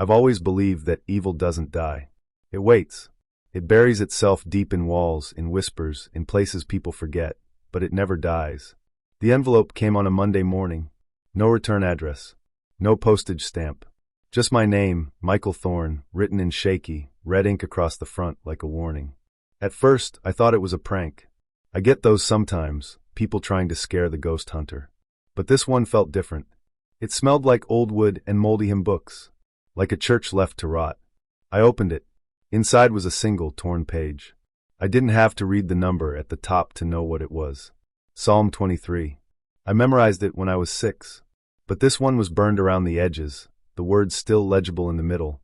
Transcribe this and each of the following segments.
I've always believed that evil doesn't die. It waits. It buries itself deep in walls, in whispers, in places people forget, but it never dies. The envelope came on a Monday morning. No return address. No postage stamp. Just my name, Michael Thorne, written in shaky, red ink across the front like a warning. At first, I thought it was a prank. I get those sometimes, people trying to scare the ghost hunter. But this one felt different. It smelled like old wood and moldy hymn books, like a church left to rot. I opened it. Inside was a single torn page. I didn't have to read the number at the top to know what it was. Psalm 23. I memorized it when I was 6. But this one was burned around the edges, the words still legible in the middle,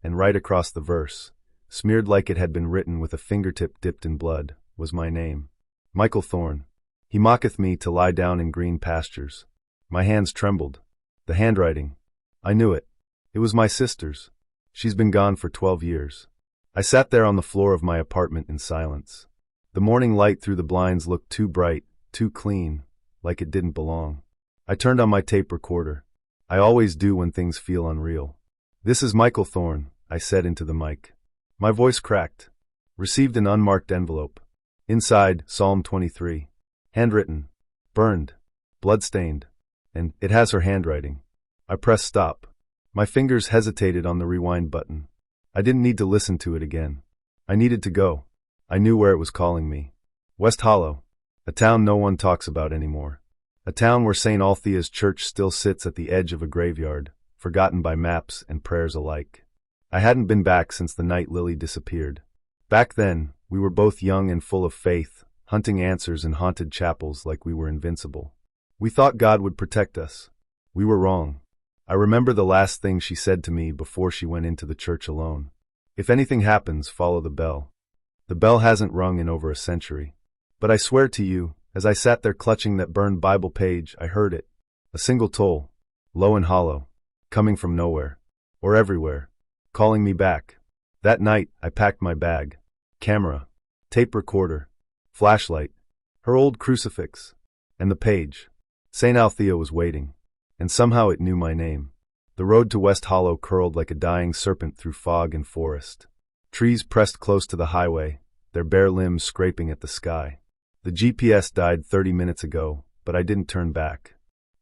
and right across the verse, smeared like it had been written with a fingertip dipped in blood, was my name. Michael Thorne. He mocketh me to lie down in green pastures. My hands trembled. The handwriting. I knew it. It was my sister's. She's been gone for 12 years. I sat there on the floor of my apartment in silence. The morning light through the blinds looked too bright, too clean, like it didn't belong. I turned on my tape recorder. I always do when things feel unreal. This is Michael Thorne, I said into the mic. My voice cracked. Received an unmarked envelope. Inside, Psalm 23. Handwritten. Burned. Bloodstained. And it has her handwriting. I pressed stop. My fingers hesitated on the rewind button. I didn't need to listen to it again. I needed to go. I knew where it was calling me. West Hollow. A town no one talks about anymore. A town where St. Althea's Church still sits at the edge of a graveyard, forgotten by maps and prayers alike. I hadn't been back since the night Lily disappeared. Back then, we were both young and full of faith, hunting answers in haunted chapels like we were invincible. We thought God would protect us. We were wrong. I remember the last thing she said to me before she went into the church alone. If anything happens, follow the bell. The bell hasn't rung in over a century. But I swear to you, as I sat there clutching that burned Bible page, I heard it. A single toll, low and hollow, coming from nowhere, or everywhere, calling me back. That night, I packed my bag. Camera, tape recorder, flashlight, her old crucifix, and the page. St. Althea was waiting, and somehow it knew my name. The road to West Hollow curled like a dying serpent through fog and forest. Trees pressed close to the highway, their bare limbs scraping at the sky. The GPS died 30 minutes ago, but I didn't turn back.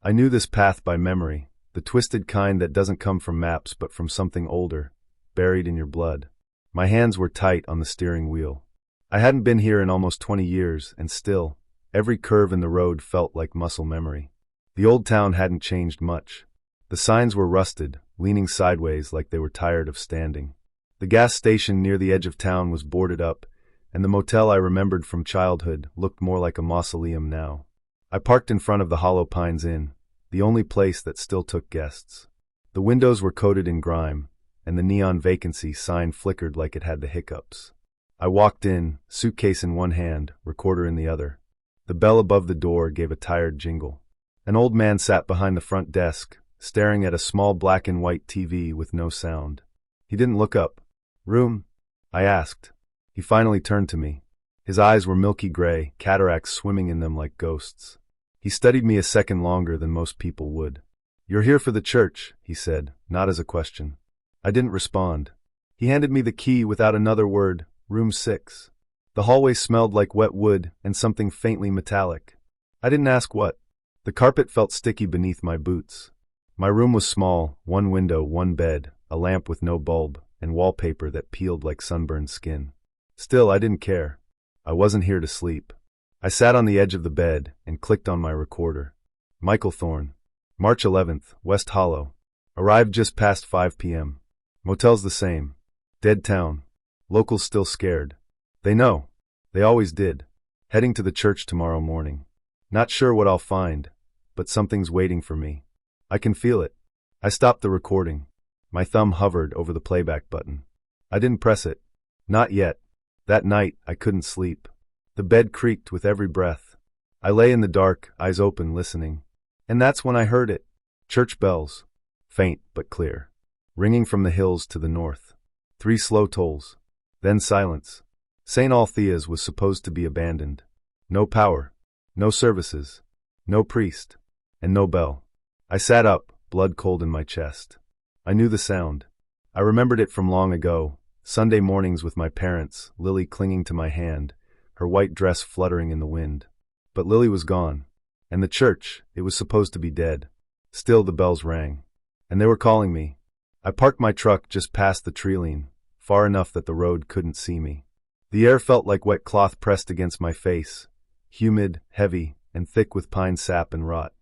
I knew this path by memory, the twisted kind that doesn't come from maps but from something older, buried in your blood. My hands were tight on the steering wheel. I hadn't been here in almost 20 years, and still, every curve in the road felt like muscle memory. The old town hadn't changed much. The signs were rusted, leaning sideways like they were tired of standing. The gas station near the edge of town was boarded up, and the motel I remembered from childhood looked more like a mausoleum now. I parked in front of the Hollow Pines Inn, the only place that still took guests. The windows were coated in grime, and the neon vacancy sign flickered like it had the hiccups. I walked in, suitcase in one hand, recorder in the other. The bell above the door gave a tired jingle. An old man sat behind the front desk, staring at a small black and white TV with no sound. He didn't look up. "Room?" I asked. He finally turned to me. His eyes were milky gray, cataracts swimming in them like ghosts. He studied me a second longer than most people would. "You're here for the church," he said, not as a question. I didn't respond. He handed me the key without another word. Room 6. The hallway smelled like wet wood and something faintly metallic. I didn't ask what. The carpet felt sticky beneath my boots. My room was small, one window, one bed, a lamp with no bulb, and wallpaper that peeled like sunburned skin. Still, I didn't care. I wasn't here to sleep. I sat on the edge of the bed and clicked on my recorder. Michael Thorne. March 11th, West Hollow. Arrived just past 5 p.m. Motel's the same. Dead town. Locals still scared. They know. They always did. Heading to the church tomorrow morning. Not sure what I'll find, but something's waiting for me. I can feel it. I stopped the recording. My thumb hovered over the playback button. I didn't press it. Not yet. That night, I couldn't sleep. The bed creaked with every breath. I lay in the dark, eyes open, listening. And that's when I heard it. Church bells. Faint but clear. Ringing from the hills to the north. 3 slow tolls. Then silence. St. Althea's was supposed to be abandoned. No power. No services. No priest. And no bell. I sat up, blood cold in my chest. I knew the sound. I remembered it from long ago, Sunday mornings with my parents, Lily clinging to my hand, her white dress fluttering in the wind. But Lily was gone. And the church, it was supposed to be dead. Still the bells rang. And they were calling me. I parked my truck just past the treeline, far enough that the road couldn't see me. The air felt like wet cloth pressed against my face, humid, heavy, and thick with pine sap and rot.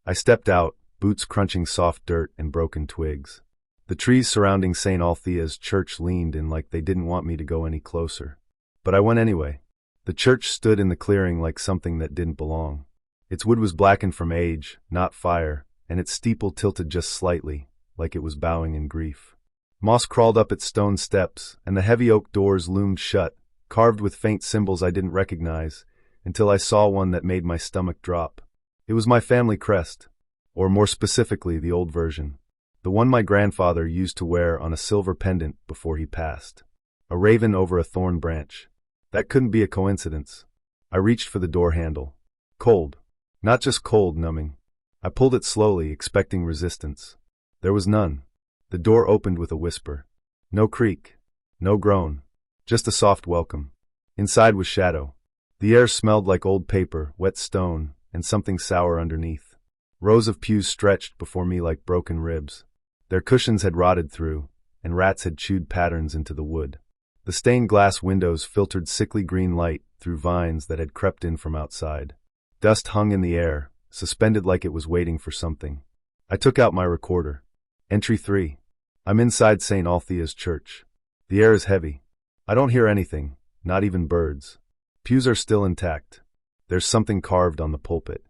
I stepped out, boots crunching soft dirt and broken twigs. The trees surrounding St. Althea's church leaned in like they didn't want me to go any closer. But I went anyway. The church stood in the clearing like something that didn't belong. Its wood was blackened from age, not fire, and its steeple tilted just slightly, like it was bowing in grief. Moss crawled up its stone steps, and the heavy oak doors loomed shut, carved with faint symbols I didn't recognize, until I saw one that made my stomach drop. It was my family crest, or more specifically the old version, the one my grandfather used to wear on a silver pendant before he passed. A raven over a thorn branch. That couldn't be a coincidence. I reached for the door handle. Cold. Not just cold, numbing. I pulled it slowly, expecting resistance. There was none. The door opened with a whisper. No creak. No groan. Just a soft welcome. Inside was shadow. The air smelled like old paper, wet stone, and something sour underneath. Rows of pews stretched before me like broken ribs. Their cushions had rotted through, and rats had chewed patterns into the wood. The stained glass windows filtered sickly green light through vines that had crept in from outside. Dust hung in the air, suspended like it was waiting for something. I took out my recorder. Entry 3. I'm inside St. Althea's church. The air is heavy. I don't hear anything, not even birds. Pews are still intact. There's something carved on the pulpit.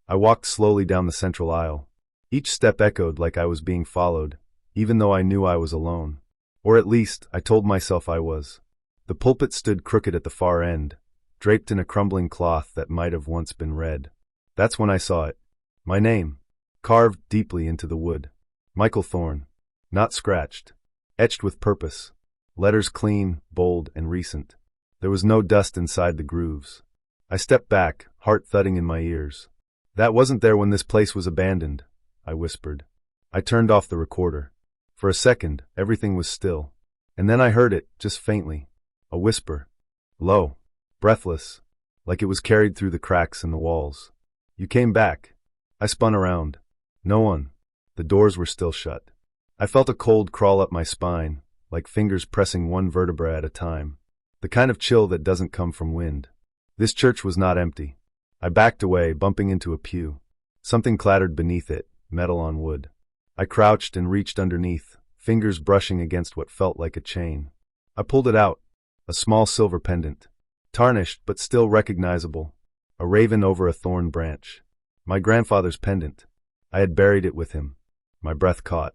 I walked slowly down the central aisle. Each step echoed like I was being followed, even though I knew I was alone. Or at least, I told myself I was. The pulpit stood crooked at the far end, draped in a crumbling cloth that might have once been red. That's when I saw it. My name, carved deeply into the wood. Michael Thorne. Not scratched. Etched with purpose. Letters clean, bold, and recent. There was no dust inside the grooves. I stepped back, heart thudding in my ears. That wasn't there when this place was abandoned, I whispered. I turned off the recorder. For a second, everything was still. And then I heard it, just faintly. A whisper. Low. Breathless. Like it was carried through the cracks in the walls. You came back. I spun around. No one. The doors were still shut. I felt a cold crawl up my spine, like fingers pressing one vertebra at a time. The kind of chill that doesn't come from wind. This church was not empty. I backed away, bumping into a pew. Something clattered beneath it, metal on wood. I crouched and reached underneath, fingers brushing against what felt like a chain. I pulled it out. A small silver pendant. Tarnished, but still recognizable. A raven over a thorn branch. My grandfather's pendant. I had buried it with him. My breath caught.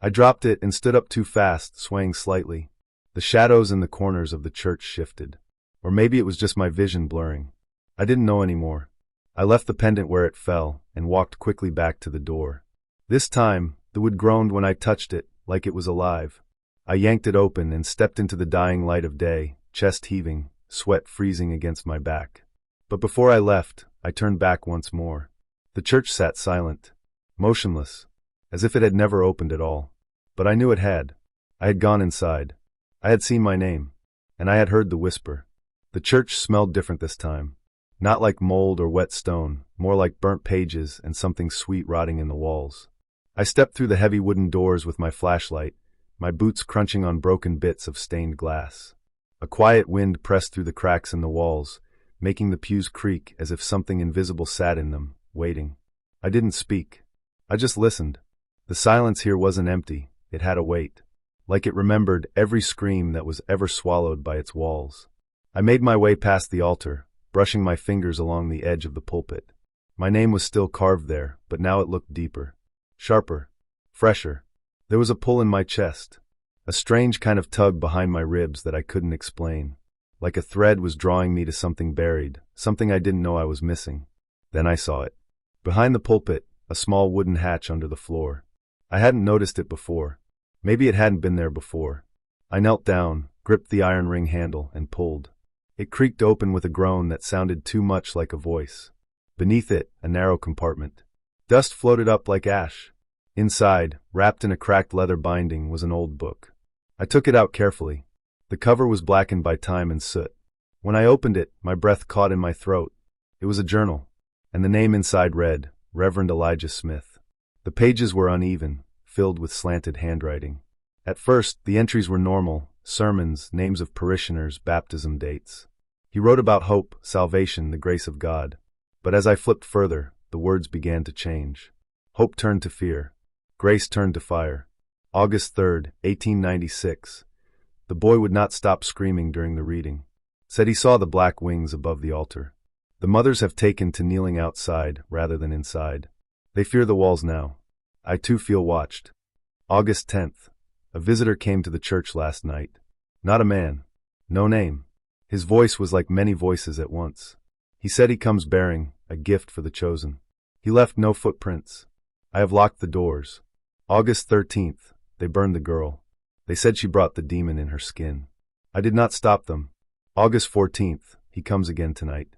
I dropped it and stood up too fast, swaying slightly. The shadows in the corners of the church shifted. Or maybe it was just my vision blurring. I didn't know anymore. I left the pendant where it fell and walked quickly back to the door. This time, the wood groaned when I touched it, like it was alive. I yanked it open and stepped into the dying light of day, chest heaving, sweat freezing against my back. But before I left, I turned back once more. The church sat silent, motionless, as if it had never opened at all. But I knew it had. I had gone inside. I had seen my name, and I had heard the whisper. The church smelled different this time. Not like mold or wet stone, more like burnt pages and something sweet rotting in the walls. I stepped through the heavy wooden doors with my flashlight, my boots crunching on broken bits of stained glass. A quiet wind pressed through the cracks in the walls, making the pews creak as if something invisible sat in them, waiting. I didn't speak. I just listened. The silence here wasn't empty, it had a weight. Like it remembered every scream that was ever swallowed by its walls. I made my way past the altar, brushing my fingers along the edge of the pulpit. My name was still carved there, but now it looked deeper. Sharper. Fresher. There was a pull in my chest. A strange kind of tug behind my ribs that I couldn't explain. Like a thread was drawing me to something buried, something I didn't know I was missing. Then I saw it. Behind the pulpit, a small wooden hatch under the floor. I hadn't noticed it before. Maybe it hadn't been there before. I knelt down, gripped the iron ring handle, and pulled. It creaked open with a groan that sounded too much like a voice. Beneath it, a narrow compartment. Dust floated up like ash. Inside, wrapped in a cracked leather binding, was an old book. I took it out carefully. The cover was blackened by time and soot. When I opened it, my breath caught in my throat. It was a journal, and the name inside read, Reverend Elijah Smith. The pages were uneven, filled with slanted handwriting. At first, the entries were normal: sermons, names of parishioners, baptism dates. He wrote about hope, salvation, the grace of God. But as I flipped further, the words began to change. Hope turned to fear. Grace turned to fire. August 3rd, 1896. The boy would not stop screaming during the reading. Said he saw the black wings above the altar. The mothers have taken to kneeling outside rather than inside. They fear the walls now. I too feel watched. August 10th. A visitor came to the church last night. Not a man. No name. His voice was like many voices at once. He said he comes bearing a gift for the chosen. He left no footprints. I have locked the doors. August 13th. They burned the girl. They said she brought the demon in her skin. I did not stop them. August 14th. He comes again tonight.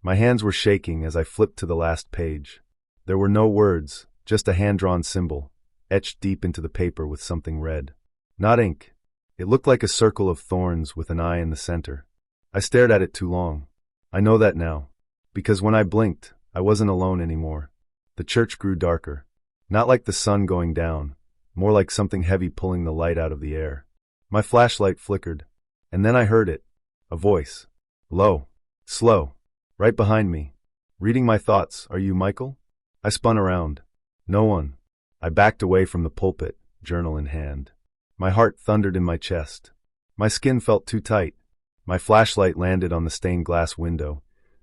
My hands were shaking as I flipped to the last page. There were no words, just a hand-drawn symbol, etched deep into the paper with something red. Not ink. It looked like a circle of thorns with an eye in the center. I stared at it too long. I know that now. Because when I blinked, I wasn't alone anymore. The church grew darker. Not like the sun going down, more like something heavy pulling the light out of the air. My flashlight flickered. And then I heard it. A voice. Low. Slow. Right behind me. Reading my thoughts. Are you Michael? I spun around. No one. I backed away from the pulpit, journal in hand. My heart thundered in my chest. My skin felt too tight. My flashlight landed on the stained glass window,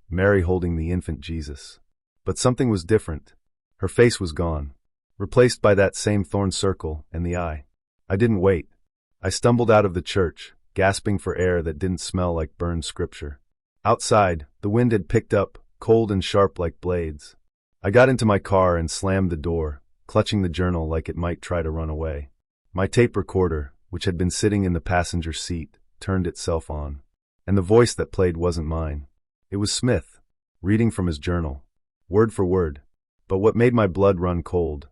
Mary holding the infant Jesus. But something was different. Her face was gone, replaced by that same thorn circle and the eye. I didn't wait. I stumbled out of the church, gasping for air that didn't smell like burned scripture. Outside, the wind had picked up, cold and sharp like blades. I got into my car and slammed the door, clutching the journal like it might try to run away. My tape recorder, which had been sitting in the passenger seat, turned itself on. And the voice that played wasn't mine. It was Smith, reading from his journal, word for word. But what made my blood run cold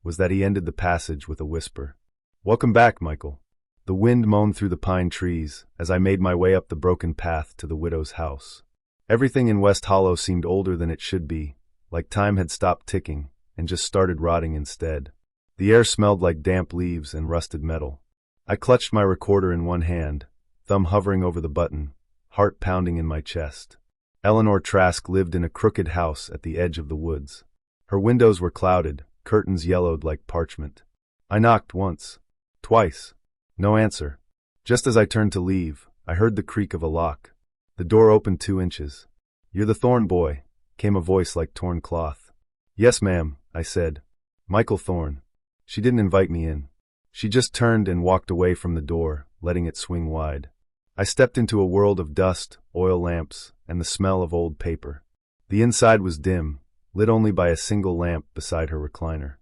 was that he ended the passage with a whisper. Welcome back, Michael. The wind moaned through the pine trees as I made my way up the broken path to the widow's house. Everything in West Hollow seemed older than it should be, like time had stopped ticking and just started rotting instead. The air smelled like damp leaves and rusted metal. I clutched my recorder in one hand, thumb hovering over the button, heart pounding in my chest. Eleanor Trask lived in a crooked house at the edge of the woods. Her windows were clouded, curtains yellowed like parchment. I knocked once, twice. No answer. Just as I turned to leave, I heard the creak of a lock. The door opened 2 inches. You're the Thorne boy, came a voice like torn cloth. Yes, ma'am, I said. Michael Thorne. She didn't invite me in. She just turned and walked away from the door, letting it swing wide. I stepped into a world of dust, oil lamps, and the smell of old paper. The inside was dim, lit only by a single lamp beside her recliner.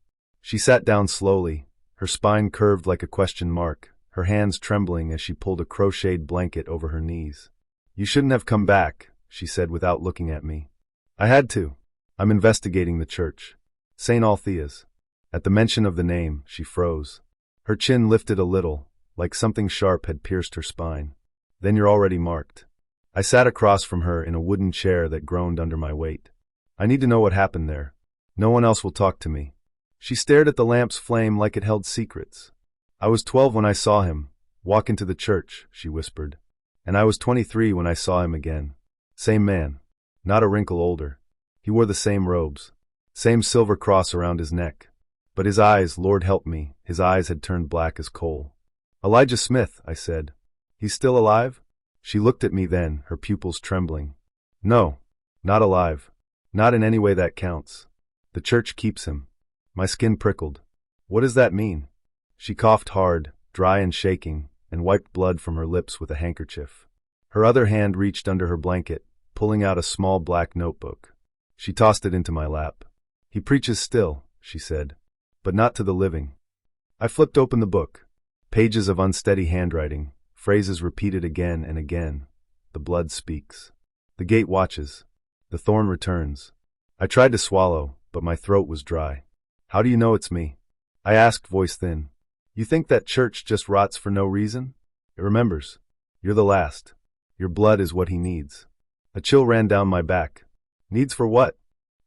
She sat down slowly, her spine curved like a question mark, her hands trembling as she pulled a crocheted blanket over her knees. You shouldn't have come back, she said without looking at me. I had to. I'm investigating the church. St. Althea's. At the mention of the name, she froze. Her chin lifted a little, like something sharp had pierced her spine. Then you're already marked. I sat across from her in a wooden chair that groaned under my weight. I need to know what happened there. No one else will talk to me. She stared at the lamp's flame like it held secrets. I was 12 when I saw him walk into the church, she whispered. And I was 23 when I saw him again. Same man. Not a wrinkle older. He wore the same robes. Same silver cross around his neck. But his eyes, Lord help me, his eyes had turned black as coal. Elijah Smith, I said. He's still alive? She looked at me then, her pupils trembling. No, not alive. Not in any way that counts. The church keeps him. My skin prickled. What does that mean? She coughed hard, dry and shaking, and wiped blood from her lips with a handkerchief. Her other hand reached under her blanket, pulling out a small black notebook. She tossed it into my lap. He preaches still, she said, but not to the living. I flipped open the book. Pages of unsteady handwriting, phrases repeated again and again. The blood speaks. The gate watches. The thorn returns. I tried to swallow, but my throat was dry. How do you know it's me? I asked, voice thin. You think that church just rots for no reason? It remembers. You're the last. Your blood is what he needs. A chill ran down my back. Needs for what?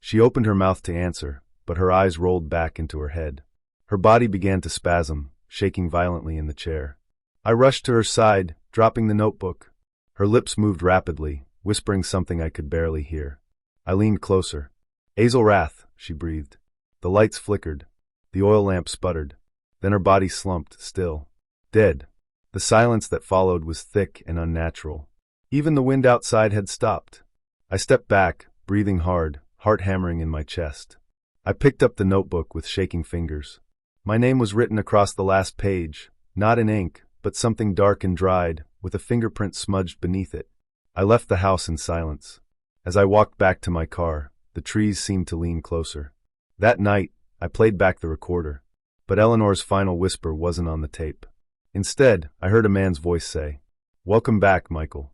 She opened her mouth to answer, but her eyes rolled back into her head. Her body began to spasm, shaking violently in the chair. I rushed to her side, dropping the notebook. Her lips moved rapidly, whispering something I could barely hear. I leaned closer. Azelrath, she breathed. The lights flickered. The oil lamp sputtered. Then her body slumped, still. Dead. The silence that followed was thick and unnatural. Even the wind outside had stopped. I stepped back, breathing hard, heart hammering in my chest. I picked up the notebook with shaking fingers. My name was written across the last page, not in ink, but something dark and dried, with a fingerprint smudged beneath it. I left the house in silence. As I walked back to my car, the trees seemed to lean closer. That night, I played back the recorder. But Eleanor's final whisper wasn't on the tape. Instead, I heard a man's voice say, "Welcome back, Michael."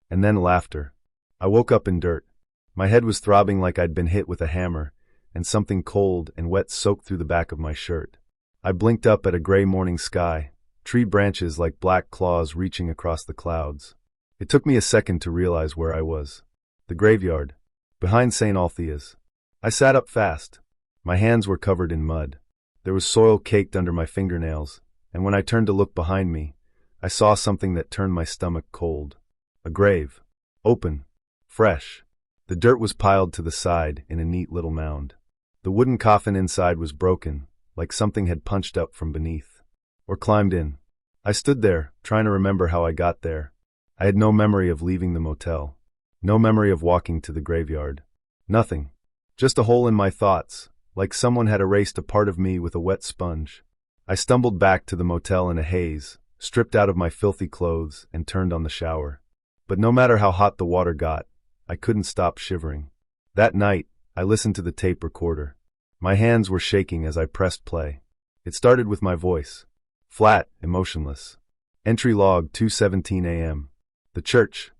And then laughter. I woke up in dirt. My head was throbbing like I'd been hit with a hammer, and something cold and wet soaked through the back of my shirt. I blinked up at a gray morning sky, tree branches like black claws reaching across the clouds. It took me a second to realize where I was. The graveyard. Behind St. Althea's. I sat up fast. My hands were covered in mud. There was soil caked under my fingernails, and when I turned to look behind me, I saw something that turned my stomach cold. A grave. Open. Fresh. The dirt was piled to the side in a neat little mound. The wooden coffin inside was broken, like something had punched up from beneath. Or climbed in. I stood there, trying to remember how I got there. I had no memory of leaving the motel. No memory of walking to the graveyard. Nothing. Just a hole in my thoughts, like someone had erased a part of me with a wet sponge. I stumbled back to the motel in a haze, stripped out of my filthy clothes, and turned on the shower. But no matter how hot the water got, I couldn't stop shivering. That night, I listened to the tape recorder. My hands were shaking as I pressed play. It started with my voice. Flat, emotionless. Entry log 2:17 a.m. The church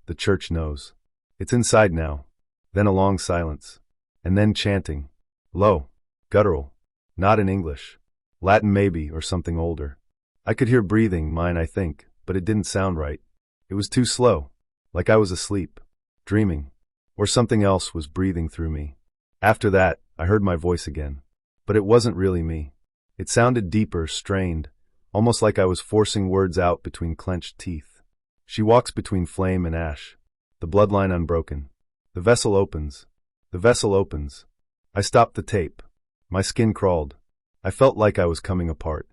knows. It's inside now. Then a long silence. And then chanting. Low. Guttural. Not in English. Latin maybe, or something older. I could hear breathing, mine I think, but it didn't sound right. It was too slow. Like I was asleep. Dreaming. Or something else was breathing through me. After that, I heard my voice again. But it wasn't really me. It sounded deeper, strained, almost like I was forcing words out between clenched teeth. She walks between flame and ash. The bloodline unbroken. The vessel opens. The vessel opens. I stopped the tape. My skin crawled. I felt like I was coming apart.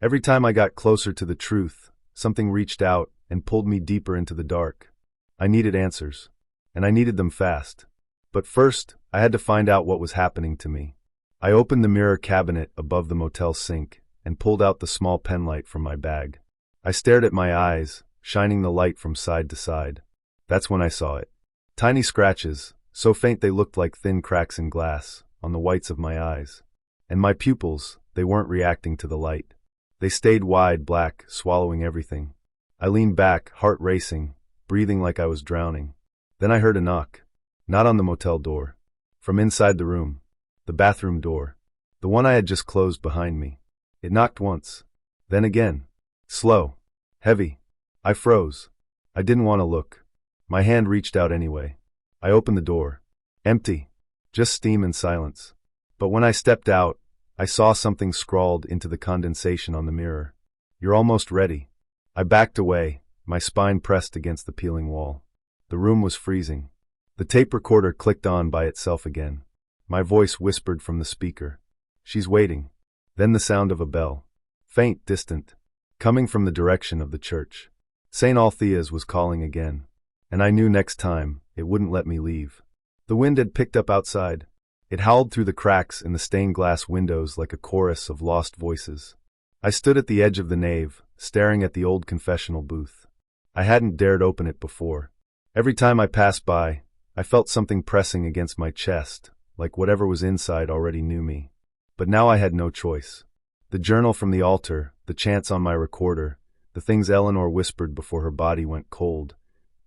Every time I got closer to the truth, something reached out and pulled me deeper into the dark. I needed answers. And I needed them fast. But first, I had to find out what was happening to me. I opened the mirror cabinet above the motel sink and pulled out the small penlight from my bag. I stared at my eyes, shining the light from side to side. That's when I saw it. Tiny scratches, so faint they looked like thin cracks in glass, on the whites of my eyes. And my pupils, they weren't reacting to the light. They stayed wide, black, swallowing everything. I leaned back, heart racing, breathing like I was drowning. Then I heard a knock. Not on the motel door. From inside the room. The bathroom door. The one I had just closed behind me. It knocked once. Then again. Slow. Heavy. I froze. I didn't want to look. My hand reached out anyway. I opened the door. Empty. Just steam and silence. But when I stepped out, I saw something scrawled into the condensation on the mirror. You're almost ready. I backed away, my spine pressed against the peeling wall. The room was freezing. The tape recorder clicked on by itself again. My voice whispered from the speaker. She's waiting. Then the sound of a bell. Faint, distant. Coming from the direction of the church. St. Althea's was calling again. And I knew next time, it wouldn't let me leave. The wind had picked up outside. It howled through the cracks in the stained glass windows like a chorus of lost voices. I stood at the edge of the nave, staring at the old confessional booth. I hadn't dared open it before. Every time I passed by, I felt something pressing against my chest, like whatever was inside already knew me. But now I had no choice. The journal from the altar, the chants on my recorder, the things Eleanor whispered before her body went cold,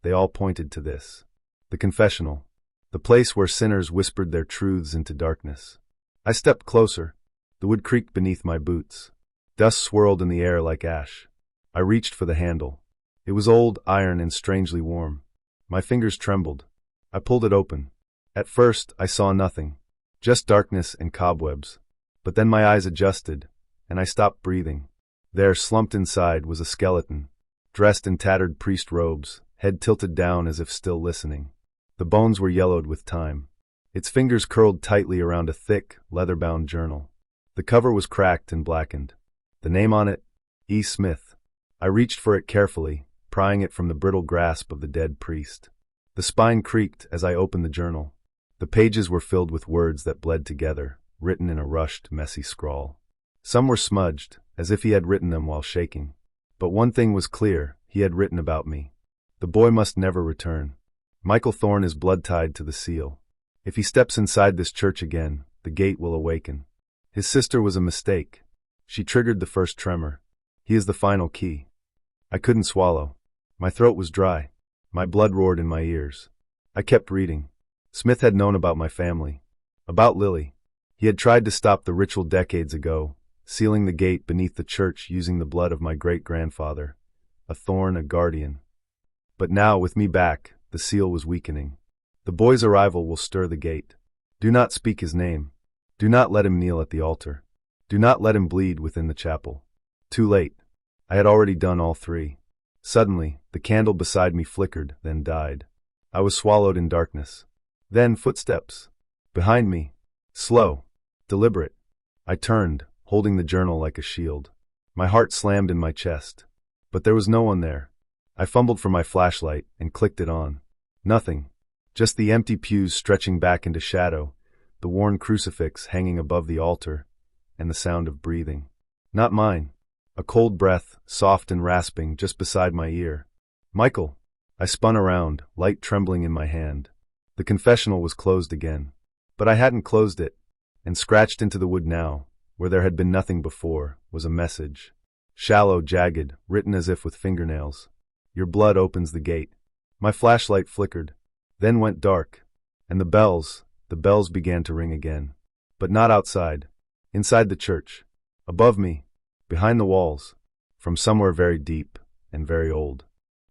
they all pointed to this. The confessional. The place where sinners whispered their truths into darkness. I stepped closer. The wood creaked beneath my boots. Dust swirled in the air like ash. I reached for the handle. It was old, iron, and strangely warm. My fingers trembled. I pulled it open. At first, I saw nothing. Just darkness and cobwebs. But then my eyes adjusted, and I stopped breathing. There, slumped inside, was a skeleton, dressed in tattered priest robes, head tilted down as if still listening. The bones were yellowed with time. Its fingers curled tightly around a thick, leather-bound journal. The cover was cracked and blackened. The name on it, E. Smith. I reached for it carefully, prying it from the brittle grasp of the dead priest. The spine creaked as I opened the journal. The pages were filled with words that bled together, written in a rushed, messy scrawl. Some were smudged, as if he had written them while shaking. But one thing was clear, he had written about me. The boy must never return. Michael Thorne is blood-tied to the seal. If he steps inside this church again, the gate will awaken. His sister was a mistake. She triggered the first tremor. He is the final key. I couldn't swallow. My throat was dry. My blood roared in my ears. I kept reading. Smith had known about my family. About Lily. He had tried to stop the ritual decades ago, sealing the gate beneath the church using the blood of my great-grandfather. A thorn, a guardian. But now, with me back, the seal was weakening. The boy's arrival will stir the gate. Do not speak his name. Do not let him kneel at the altar. Do not let him bleed within the chapel. Too late. I had already done all three. Suddenly, the candle beside me flickered, then died. I was swallowed in darkness. Then footsteps. Behind me. Slow. Deliberate. I turned, holding the journal like a shield. My heart slammed in my chest. But there was no one there. I fumbled for my flashlight and clicked it on. Nothing. Just the empty pews stretching back into shadow, the worn crucifix hanging above the altar, and the sound of breathing. Not mine. A cold breath, soft and rasping, just beside my ear. Michael. I spun around, light trembling in my hand. The confessional was closed again. But I hadn't closed it, and scratched into the wood now, where there had been nothing before, was a message. Shallow, jagged, written as if with fingernails. Your blood opens the gate. My flashlight flickered, then went dark, and the bells began to ring again. But not outside. Inside the church. Above me. Behind the walls. From somewhere very deep and very old.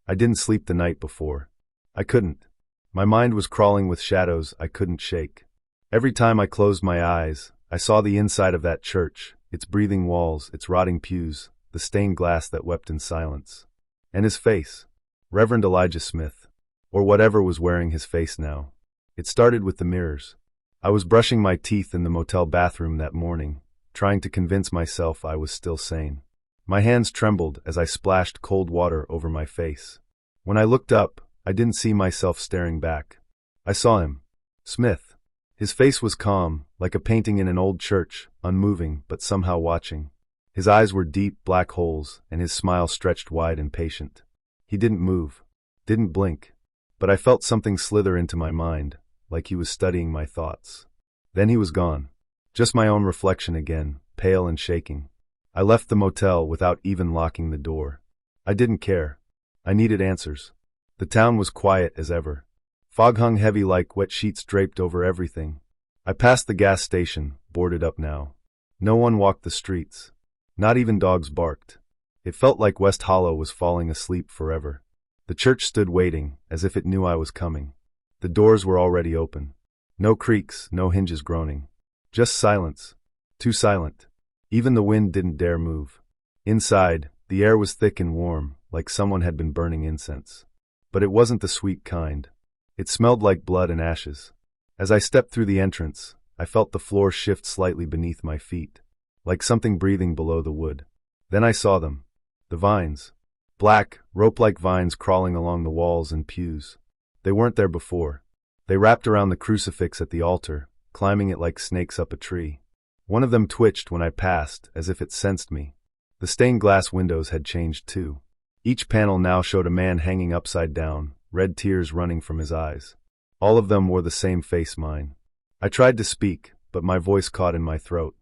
I didn't sleep the night before. I couldn't. My mind was crawling with shadows I couldn't shake. Every time I closed my eyes, I saw the inside of that church, its breathing walls, its rotting pews, the stained glass that wept in silence. And his face. Reverend Elijah Smith. Or whatever was wearing his face now. It started with the mirrors. I was brushing my teeth in the motel bathroom that morning, trying to convince myself I was still sane. My hands trembled as I splashed cold water over my face. When I looked up, I didn't see myself staring back. I saw him. Smith. His face was calm, like a painting in an old church, unmoving but somehow watching. His eyes were deep black holes, and his smile stretched wide and patient. He didn't move, didn't blink, but I felt something slither into my mind, like he was studying my thoughts. Then he was gone. Just my own reflection again, pale and shaking. I left the motel without even locking the door. I didn't care. I needed answers. The town was quiet as ever. Fog hung heavy like wet sheets draped over everything. I passed the gas station, boarded up now. No one walked the streets. Not even dogs barked. It felt like West Hollow was falling asleep forever. The church stood waiting, as if it knew I was coming. The doors were already open. No creaks, no hinges groaning. Just silence. Too silent. Even the wind didn't dare move. Inside, the air was thick and warm, like someone had been burning incense. But it wasn't the sweet kind. It smelled like blood and ashes. As I stepped through the entrance, I felt the floor shift slightly beneath my feet, like something breathing below the wood. Then I saw them. The vines. Black, rope-like vines crawling along the walls and pews. They weren't there before. They wrapped around the crucifix at the altar, climbing it like snakes up a tree. One of them twitched when I passed, as if it sensed me. The stained glass windows had changed too. Each panel now showed a man hanging upside down, red tears running from his eyes. All of them wore the same face, mine. I tried to speak, but my voice caught in my throat.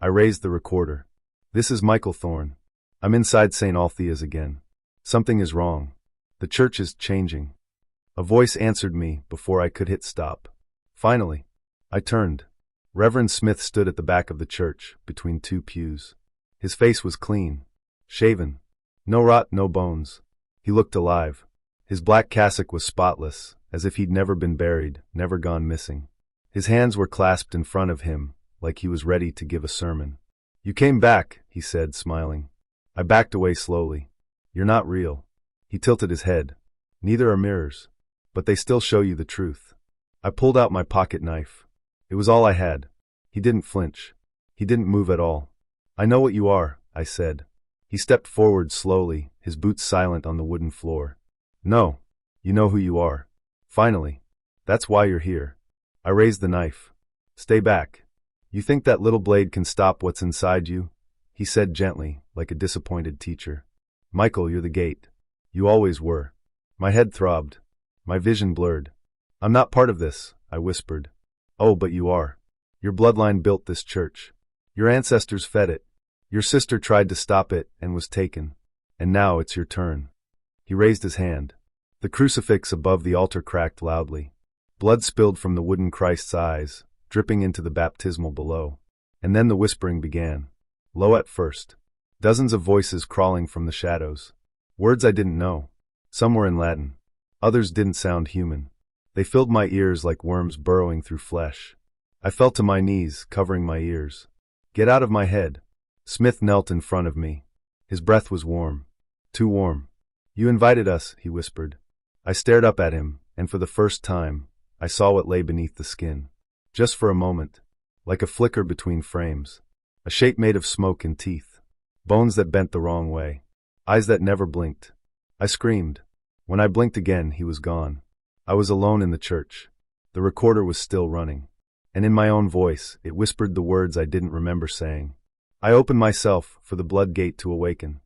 I raised the recorder. This is Michael Thorne. I'm inside St. Althea's again. Something is wrong. The church is changing. A voice answered me before I could hit stop. Finally, I turned. Reverend Smith stood at the back of the church, between two pews. His face was clean, shaven. No rot, no bones. He looked alive. His black cassock was spotless, as if he'd never been buried, never gone missing. His hands were clasped in front of him, like he was ready to give a sermon. "You came back," he said, smiling. I backed away slowly. "You're not real." He tilted his head. "Neither are mirrors. But they still show you the truth." I pulled out my pocket knife. It was all I had. He didn't flinch. He didn't move at all. "I know what you are," I said. He stepped forward slowly, his boots silent on the wooden floor. "No, you know who you are. Finally. That's why you're here." I raised the knife. "Stay back. You think that little blade can stop what's inside you?" He said gently, like a disappointed teacher. "Michael, you're the gate. You always were." My head throbbed. My vision blurred. "I'm not part of this," I whispered. "Oh, but you are. Your bloodline built this church. Your ancestors fed it. Your sister tried to stop it and was taken. And now it's your turn." He raised his hand. The crucifix above the altar cracked loudly. Blood spilled from the wooden Christ's eyes, dripping into the baptismal below. And then the whispering began. Low at first. Dozens of voices crawling from the shadows. Words I didn't know. Some were in Latin. Others didn't sound human. They filled my ears like worms burrowing through flesh. I fell to my knees, covering my ears. "Get out of my head." Smith knelt in front of me. His breath was warm. Too warm. "You invited us," he whispered. I stared up at him, and for the first time, I saw what lay beneath the skin. Just for a moment. Like a flicker between frames. A shape made of smoke and teeth. Bones that bent the wrong way. Eyes that never blinked. I screamed. When I blinked again, he was gone. I was alone in the church. The recorder was still running. And in my own voice, it whispered the words I didn't remember saying. I opened myself for the blood gate to awaken.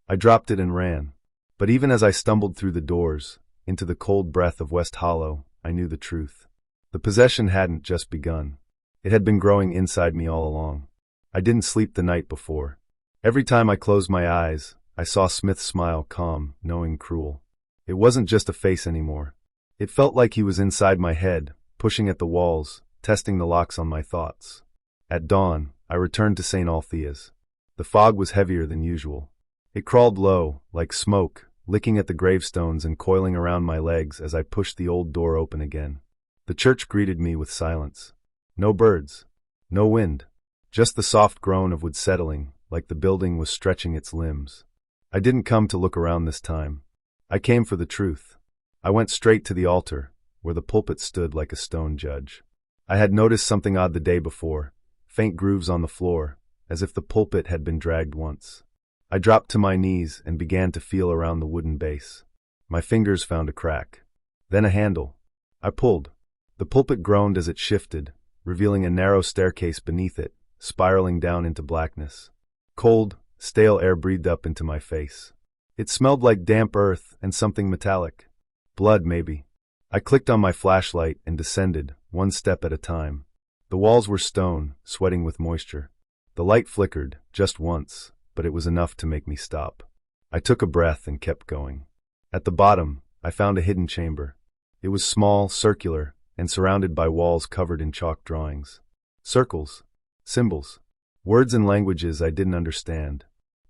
I dropped it and ran. But even as I stumbled through the doors, into the cold breath of West Hollow, I knew the truth. The possession hadn't just begun. It had been growing inside me all along. I didn't sleep the night before. Every time I closed my eyes, I saw Smith's smile, calm, knowing, cruel. It wasn't just a face anymore. It felt like he was inside my head, pushing at the walls, testing the locks on my thoughts. At dawn, I returned to St. Althea's. The fog was heavier than usual. It crawled low, like smoke, licking at the gravestones and coiling around my legs as I pushed the old door open again. The church greeted me with silence. No birds. No wind. Just the soft groan of wood settling, like the building was stretching its limbs. I didn't come to look around this time. I came for the truth. I went straight to the altar, where the pulpit stood like a stone judge. I had noticed something odd the day before, faint grooves on the floor, as if the pulpit had been dragged once. I dropped to my knees and began to feel around the wooden base. My fingers found a crack. Then a handle. I pulled. The pulpit groaned as it shifted, revealing a narrow staircase beneath it, spiraling down into blackness. Cold, stale air breathed up into my face. It smelled like damp earth and something metallic. Blood, maybe. I clicked on my flashlight and descended, one step at a time. The walls were stone, sweating with moisture. The light flickered, just once, but it was enough to make me stop. I took a breath and kept going. At the bottom, I found a hidden chamber. It was small, circular, and surrounded by walls covered in chalk drawings. Circles. Symbols. Words and languages I didn't understand.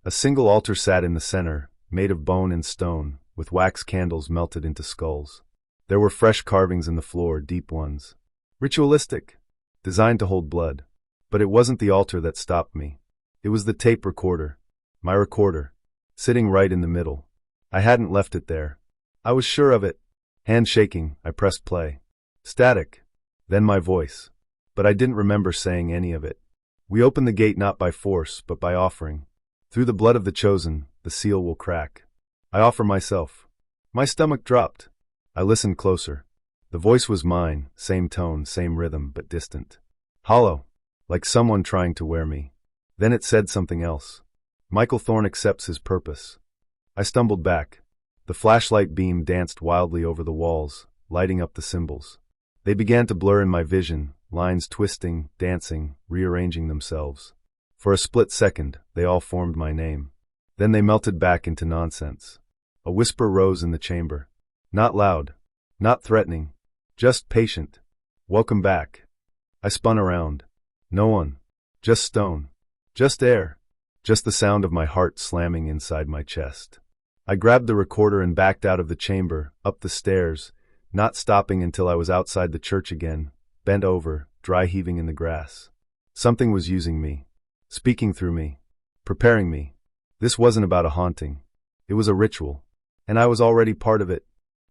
A single altar sat in the center, made of bone and stone, with wax candles melted into skulls. There were fresh carvings in the floor, deep ones. Ritualistic. Designed to hold blood. But it wasn't the altar that stopped me. It was the tape recorder. My recorder. Sitting right in the middle. I hadn't left it there. I was sure of it. Hand shaking, I pressed play. Static. Then my voice. But I didn't remember saying any of it. We open the gate not by force, but by offering. Through the blood of the chosen, the seal will crack. I offer myself. My stomach dropped. I listened closer. The voice was mine, same tone, same rhythm, but distant. Hollow. Like someone trying to wear me. Then it said something else. Michael Thorne accepts his purpose. I stumbled back. The flashlight beam danced wildly over the walls, lighting up the symbols. They began to blur in my vision, lines twisting, dancing, rearranging themselves. For a split second, they all formed my name. Then they melted back into nonsense. A whisper rose in the chamber. Not loud. Not threatening. Just patient. Welcome back. I spun around. No one. Just stone. Just air. just the sound of my heart slamming inside my chest. I grabbed the recorder and backed out of the chamber, up the stairs, not stopping until I was outside the church again, bent over, dry heaving in the grass. Something was using me, speaking through me, preparing me. This wasn't about a haunting. It was a ritual, and I was already part of it.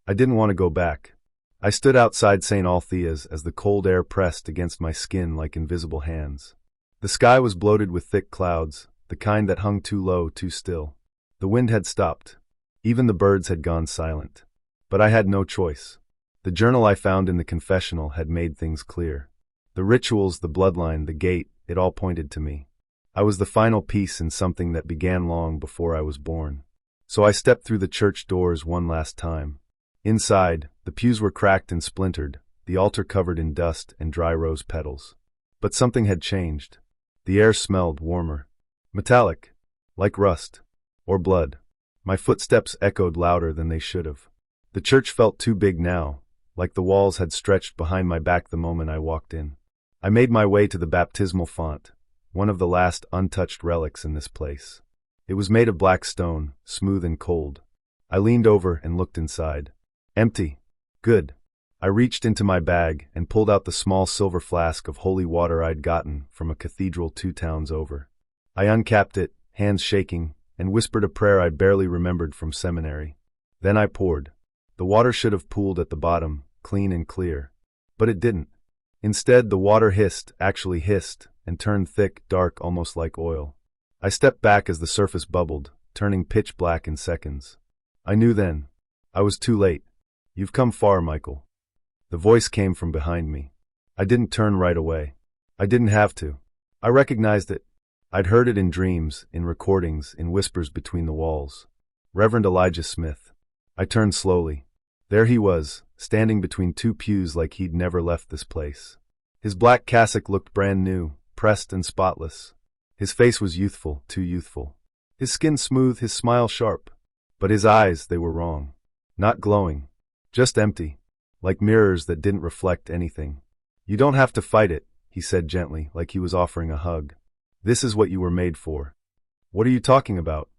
I didn't want to go back. I stood outside St. Althea's as the cold air pressed against my skin like invisible hands. The sky was bloated with thick clouds, the kind that hung too low, too still. The wind had stopped. Even the birds had gone silent. But I had no choice. The journal I found in the confessional had made things clear. The rituals, the bloodline, the gate, it all pointed to me. I was the final piece in something that began long before I was born. So I stepped through the church doors one last time. Inside, the pews were cracked and splintered, the altar covered in dust and dry rose petals. But something had changed. The air smelled warmer. Metallic. Like rust. Or blood. My footsteps echoed louder than they should have. The church felt too big now, like the walls had stretched behind my back the moment I walked in. I made my way to the baptismal font, one of the last untouched relics in this place. It was made of black stone, smooth and cold. I leaned over and looked inside. Empty. Good. I reached into my bag and pulled out the small silver flask of holy water I'd gotten from a cathedral 2 towns over. I uncapped it, hands shaking, and whispered a prayer I barely remembered from seminary. Then I poured. The water should have pooled at the bottom, clean and clear. But it didn't. Instead, the water hissed, actually hissed, and turned thick, dark, almost like oil. I stepped back as the surface bubbled, turning pitch black in seconds. I knew then. I was too late. You've come far, Michael. The voice came from behind me. I didn't turn right away. I didn't have to. I recognized it. I'd heard it in dreams, in recordings, in whispers between the walls. Reverend Elijah Smith. I turned slowly. There he was, standing between 2 pews like he'd never left this place. His black cassock looked brand new, pressed and spotless. His face was youthful, too youthful. His skin smooth, his smile sharp. But his eyes, they were wrong. Not glowing. Just empty. Like mirrors that didn't reflect anything. You don't have to fight it, he said gently, like he was offering a hug. This is what you were made for. What are you talking about?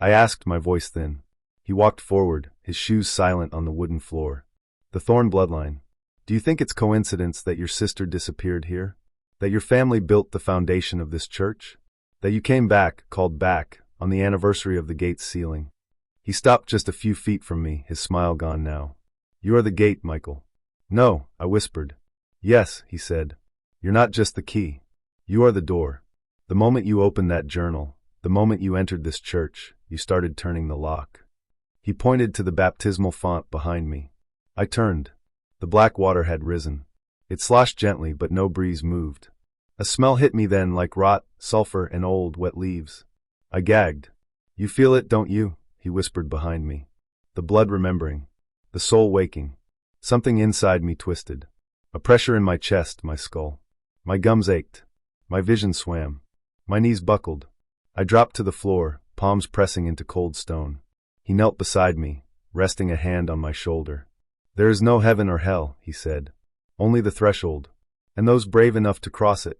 I asked, my voice thin. He walked forward, his shoes silent on the wooden floor. The Thorn bloodline. Do you think it's coincidence that your sister disappeared here? That your family built the foundation of this church? That you came back, called back, on the anniversary of the gate's sealing? He stopped just a few feet from me, his smile gone now. You are the gate, Michael. No, I whispered. Yes, he said. You're not just the key. You are the door. The moment you opened that journal, the moment you entered this church, you started turning the lock. He pointed to the baptismal font behind me. I turned. The black water had risen. It sloshed gently, but no breeze moved. A smell hit me then like rot, sulfur, and old, wet leaves. I gagged. You feel it, don't you? He whispered behind me. The blood remembering. The soul waking. Something inside me twisted. A pressure in my chest, my skull. My gums ached. My vision swam. My knees buckled. I dropped to the floor, palms pressing into cold stone. He knelt beside me, resting a hand on my shoulder. There is no heaven or hell, he said. Only the threshold. And those brave enough to cross it.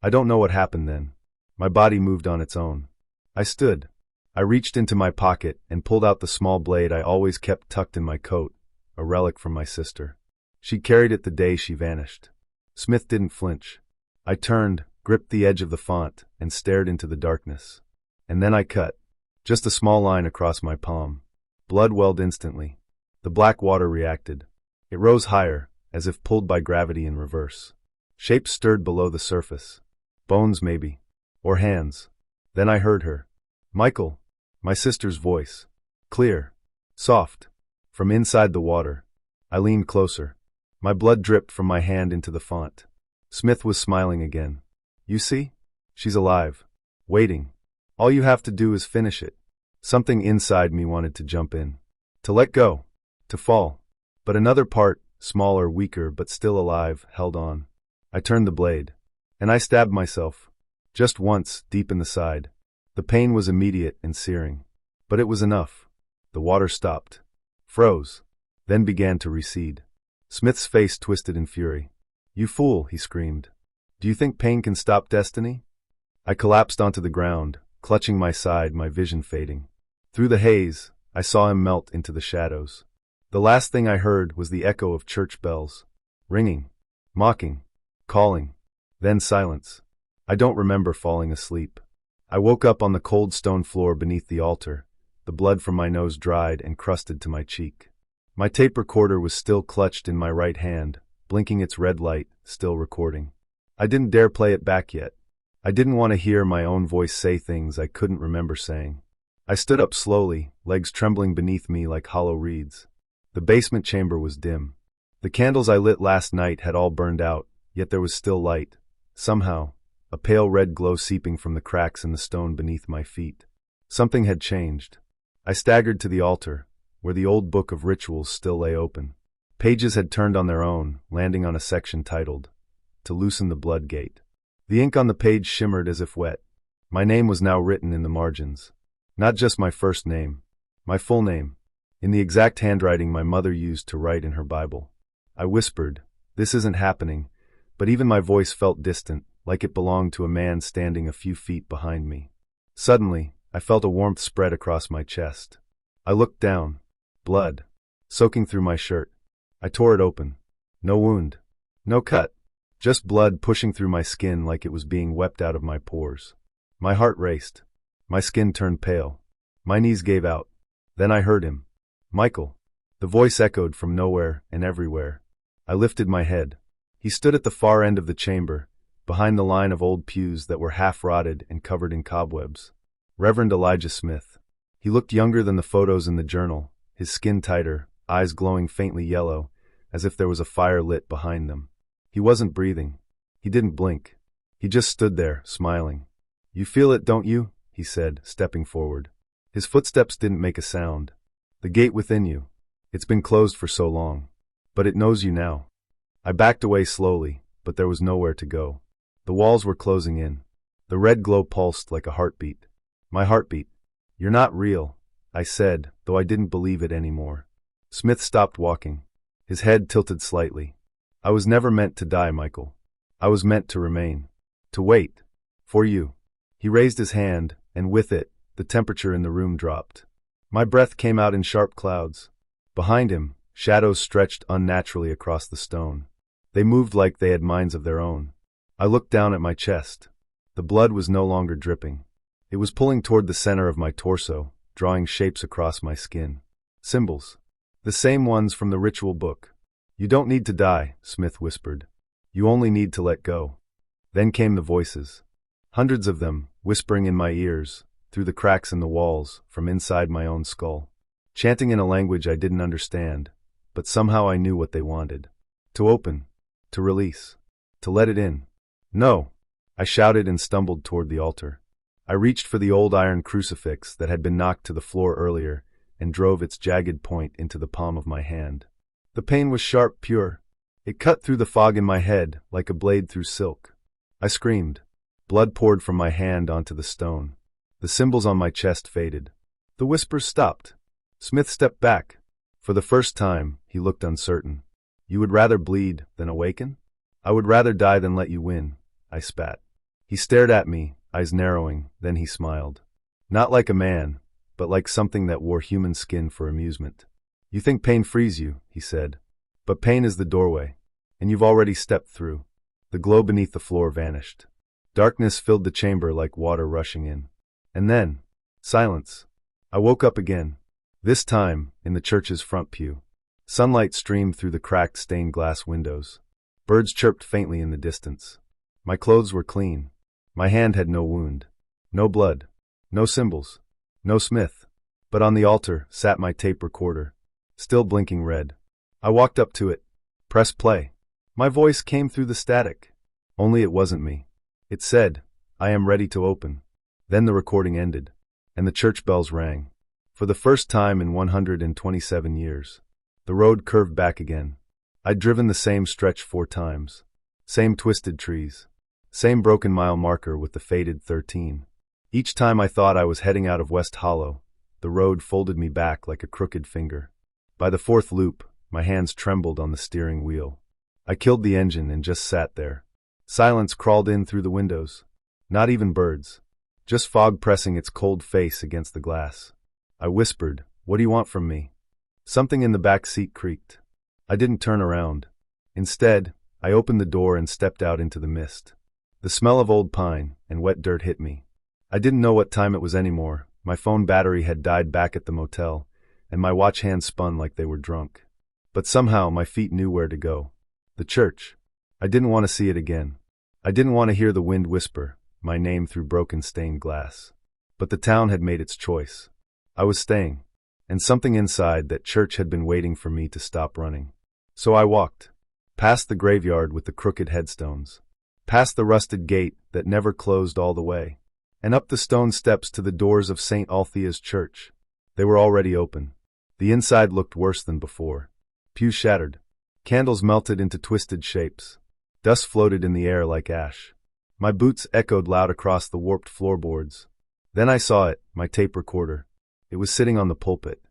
I don't know what happened then. My body moved on its own. I stood. I reached into my pocket and pulled out the small blade I always kept tucked in my coat, a relic from my sister. She carried it the day she vanished. Smith didn't flinch. I turned, gripped the edge of the font, and stared into the darkness. And then I cut. Just a small line across my palm. Blood welled instantly. The black water reacted. It rose higher, as if pulled by gravity in reverse. Shapes stirred below the surface. Bones, maybe. Or hands. Then I heard her. Michael. My sister's voice. Clear. Soft. From inside the water. I leaned closer. My blood dripped from my hand into the font. Smith was smiling again. You see? She's alive. Waiting. All you have to do is finish it. Something inside me wanted to jump in. To let go. To fall. But another part, smaller, weaker, but still alive, held on. I turned the blade. And I stabbed myself. Just once, deep in the side. The pain was immediate and searing. But it was enough. The water stopped. Froze. Then began to recede. Smith's face twisted in fury. You fool, he screamed. Do you think pain can stop destiny? I collapsed onto the ground, clutching my side, my vision fading. Through the haze, I saw him melt into the shadows. The last thing I heard was the echo of church bells. Ringing, mocking, calling. Then silence. I don't remember falling asleep. I woke up on the cold stone floor beneath the altar, the blood from my nose dried and crusted to my cheek. My tape recorder was still clutched in my right hand, blinking its red light, still recording. I didn't dare play it back yet. I didn't want to hear my own voice say things I couldn't remember saying. I stood up slowly, legs trembling beneath me like hollow reeds. The basement chamber was dim. The candles I lit last night had all burned out, yet there was still light. Somehow, a pale red glow seeping from the cracks in the stone beneath my feet. Something had changed. I staggered to the altar, where the old book of rituals still lay open. Pages had turned on their own, landing on a section titled, "To Loosen the Blood Gate." The ink on the page shimmered as if wet. My name was now written in the margins. Not just my first name, my full name, in the exact handwriting my mother used to write in her Bible. I whispered, "This isn't happening," but even my voice felt distant, like it belonged to a man standing a few feet behind me. Suddenly, I felt a warmth spread across my chest. I looked down. Blood, soaking through my shirt. I tore it open. No wound. No cut. Just blood pushing through my skin like it was being wept out of my pores. My heart raced. My skin turned pale. My knees gave out. Then I heard him. "Michael." The voice echoed from nowhere and everywhere. I lifted my head. He stood at the far end of the chamber, behind the line of old pews that were half-rotted and covered in cobwebs. Reverend Elijah Smith. He looked younger than the photos in the journal, his skin tighter, eyes glowing faintly yellow, as if there was a fire lit behind them. He wasn't breathing. He didn't blink. He just stood there, smiling. "You feel it, don't you?" he said, stepping forward. His footsteps didn't make a sound. "The gate within you. It's been closed for so long. But it knows you now." I backed away slowly, but there was nowhere to go. The walls were closing in. The red glow pulsed like a heartbeat. My heartbeat. "You're not real," I said, though I didn't believe it anymore. Smith stopped walking. His head tilted slightly. "I was never meant to die, Michael. I was meant to remain. To wait. For you." He raised his hand, and with it, the temperature in the room dropped. My breath came out in sharp clouds. Behind him, shadows stretched unnaturally across the stone. They moved like they had minds of their own. I looked down at my chest. The blood was no longer dripping. It was pulling toward the center of my torso, drawing shapes across my skin. Symbols. The same ones from the ritual book. "You don't need to die," Smith whispered. "You only need to let go." Then came the voices. Hundreds of them, whispering in my ears, through the cracks in the walls, from inside my own skull. Chanting in a language I didn't understand, but somehow I knew what they wanted. To open. To release. To let it in. "No!" I shouted and stumbled toward the altar. I reached for the old iron crucifix that had been knocked to the floor earlier and drove its jagged point into the palm of my hand. The pain was sharp, pure. It cut through the fog in my head like a blade through silk. I screamed. Blood poured from my hand onto the stone. The symbols on my chest faded. The whispers stopped. Smith stepped back. For the first time, he looked uncertain. "You would rather bleed than awaken?" "I would rather die than let you win," I spat. He stared at me, eyes narrowing, then he smiled. Not like a man, but like something that wore human skin for amusement. "You think pain frees you," he said. "But pain is the doorway, and you've already stepped through." The glow beneath the floor vanished. Darkness filled the chamber like water rushing in. And then, silence. I woke up again. This time, in the church's front pew. Sunlight streamed through the cracked stained glass windows. Birds chirped faintly in the distance. My clothes were clean. My hand had no wound. No blood. No symbols. No Smith. But on the altar sat my tape recorder, still blinking red. I walked up to it. Press play. My voice came through the static. Only it wasn't me. It said, "I am ready to open." Then the recording ended, and the church bells rang. For the first time in 127 years. The road curved back again. I'd driven the same stretch 4 times. Same twisted trees. Same broken mile marker with the faded 13. Each time I thought I was heading out of West Hollow, the road folded me back like a crooked finger. By the 4th loop, my hands trembled on the steering wheel. I killed the engine and just sat there. Silence crawled in through the windows. Not even birds. just fog pressing its cold face against the glass. I whispered, "What do you want from me?" Something in the back seat creaked. I didn't turn around. Instead, I opened the door and stepped out into the mist. The smell of old pine and wet dirt hit me. I didn't know what time it was anymore. My phone battery had died back at the motel, and my watch hands spun like they were drunk. But somehow my feet knew where to go. The church. I didn't want to see it again. I didn't want to hear the wind whisper my name through broken stained glass. But the town had made its choice. I was staying, and something inside that church had been waiting for me to stop running. So I walked, past the graveyard with the crooked headstones, past the rusted gate that never closed all the way, and up the stone steps to the doors of St. Althea's church. They were already open. The inside looked worse than before. Pews shattered. Candles melted into twisted shapes. Dust floated in the air like ash. My boots echoed loud across the warped floorboards. Then I saw it, my tape recorder. It was sitting on the pulpit.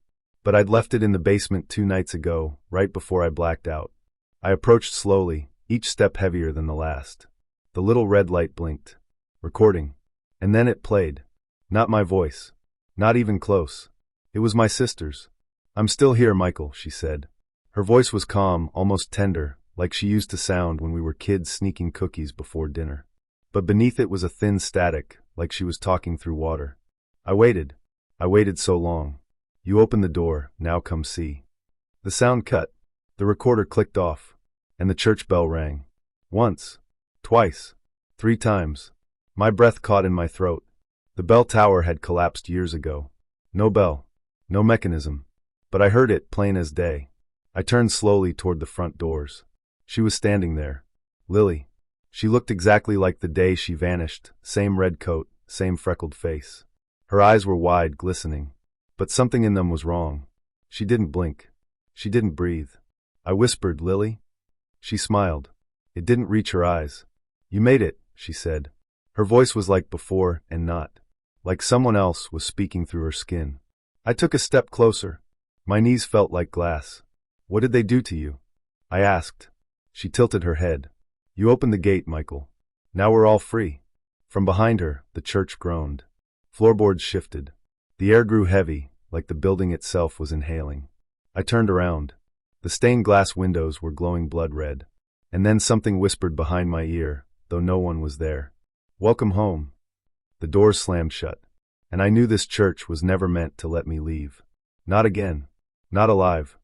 But I'd left it in the basement 2 nights ago, right before I blacked out. I approached slowly, each step heavier than the last. The little red light blinked. Recording. And then it played. Not my voice. Not even close. It was my sister's. "I'm still here, Michael," she said. Her voice was calm, almost tender, like she used to sound when we were kids sneaking cookies before dinner. But beneath it was a thin static, like she was talking through water. I waited. I waited so long. "You opened the door, now come see." The sound cut. The recorder clicked off. And the church bell rang. Once. Twice. 3 times. My breath caught in my throat. The bell tower had collapsed years ago. No bell. No mechanism. But I heard it plain as day. I turned slowly toward the front doors. She was standing there. Lily. She looked exactly like the day she vanished, same red coat, same freckled face. Her eyes were wide, glistening. But something in them was wrong. She didn't blink. She didn't breathe. I whispered, "Lily?" She smiled. It didn't reach her eyes. "You made it," she said. Her voice was like before and not. Like someone else was speaking through her skin. I took a step closer. My knees felt like glass. "What did they do to you?" I asked. She tilted her head. "You opened the gate, Michael. Now we're all free." From behind her, the church groaned. Floorboards shifted. The air grew heavy, like the building itself was inhaling. I turned around. The stained glass windows were glowing blood red. And then something whispered behind my ear, though no one was there. "Welcome home." The doors slammed shut. And I knew this church was never meant to let me leave. Not again. Not alive.